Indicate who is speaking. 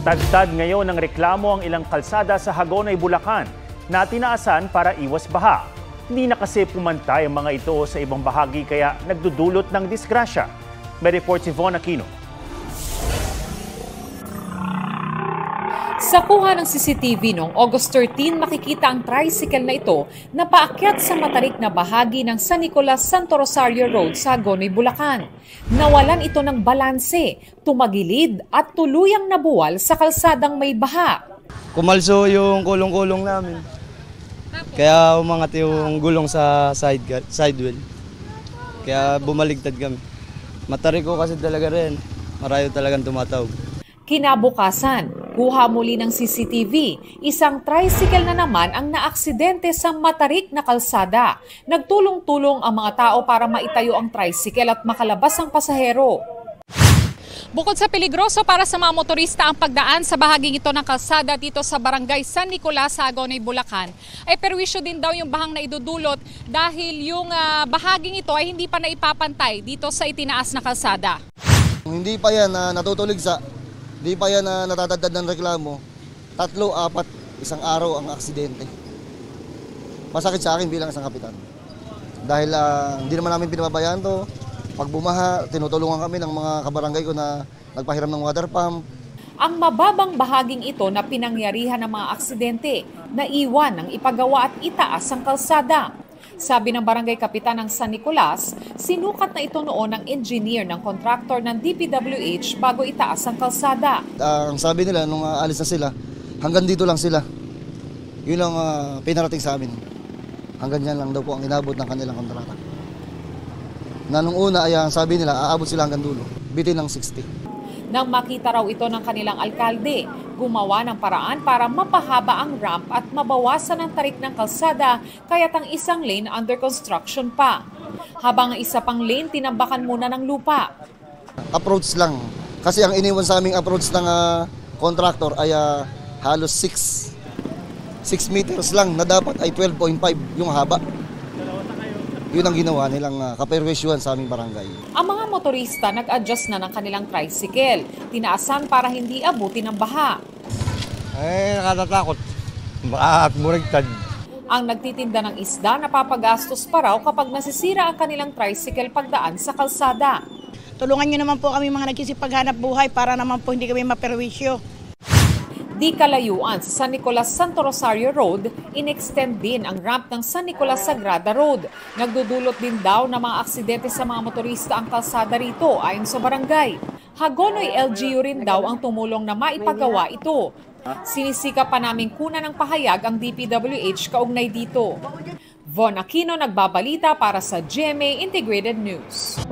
Speaker 1: Tagtad ngayon ng reklamo ang ilang kalsada sa Hagonoy, Bulacan na tinaasan para iwas baha. Hindi na kasi pumantay ang mga ito sa ibang bahagi kaya nagdudulot ng disgrasya. May report si Von Aquino.
Speaker 2: Sa kuha ng CCTV noong August 13, makikita ang tricycle na ito na paakyat sa matarik na bahagi ng San Nicolas Santo Rosario Road sa Hagonoy, Bulacan. Nawalan ito ng balanse, tumagilid at tuluyang nabuwal sa kalsadang may baha.
Speaker 3: Kumalso yung kulong-kulong namin. Kaya umangat yung gulong sa sidewheel. Kaya bumaligtad kami. Matariko kasi talaga rin. Marayo talagang tumatawag.
Speaker 2: Kinabukasan, kuha muli ng CCTV, isang tricycle na naman ang naaksidente sa matarik na kalsada. Nagtulong-tulong ang mga tao para maitayo ang tricycle at makalabas ang pasahero.
Speaker 4: Bukod sa peligroso para sa mga motorista ang pagdaan sa bahaging ito ng kalsada dito sa Barangay San Nicolas sa Hagonoy, Bulacan, ay perwisyo din daw yung bahang na idudulot dahil yung bahaging ito ay hindi pa naipapantay dito sa itinaas na kalsada.
Speaker 5: Hindi pa yan natutuligsa. Di pa yan natatagdad ng reklamo. 3, 4, isang araw ang aksidente. Masakit sa akin bilang isang kapitan. Dahil hindi naman namin pinababayaan to. Pag bumaha, tinutulungan kami ng mga kabarangay ko na nagpahiram ng water pump.
Speaker 2: Ang mababang bahaging ito na pinangyarihan ng mga aksidente, naiwan ng ipagawa at itaas ang kalsada. Sabi ng barangay kapitan ng San Nicolas, sinukat na ito noon ng engineer ng kontraktor ng DPWH bago itaas ang kalsada.
Speaker 5: Ang sabi nila nung alis na sila, hanggang dito lang sila. Yun ang pinarating sa amin. Hanggang yan lang daw po ang inabot ng kanilang kontrata. Na nung una ay sabi nila, aabot sila hanggang dulo. Bitin ng 60.
Speaker 2: Nang makita raw ito ng kanilang alkalde, gumawa ng paraan para mapahaba ang ramp at mabawasan ang tarik ng kalsada kaya't ang isang lane under construction pa. Habang ang isa pang lane tinambakan muna ng lupa.
Speaker 5: Approach lang. Kasi ang iniwan sa aming approach ng contractor ay halos 6 meters lang na dapat ay 12.5 yung haba. Yun ang ginawa nilang kaperwisyuhan sa aming barangay.
Speaker 2: Ang mga motorista nag-adjust na ng kanilang tricycle. Tinaasan para hindi abutin ng baha.
Speaker 3: Nakatatakot. Baka buligtad.
Speaker 2: Ang nagtitinda ng isda napapagastos pa raw kapag nasisira ang kanilang tricycle pagdaan sa kalsada.
Speaker 6: Tulungan nyo naman po kami mga nagsisipaghanap buhay para naman po hindi kami maperwisyo.
Speaker 2: Di kalayuan sa San Nicolas Santo Rosario Road, in-extend din ang ramp ng San Nicolas Sagrada Road. Nagdudulot din daw ng mga aksidente sa mga motorista ang kalsada rito ayon sa barangay. Hagonoy LGU rin daw ang tumulong na maipagawa ito. Sinisika pa namin kunan ng pahayag ang DPWH kaugnay dito. Von Aquino nagbabalita para sa GMA Integrated News.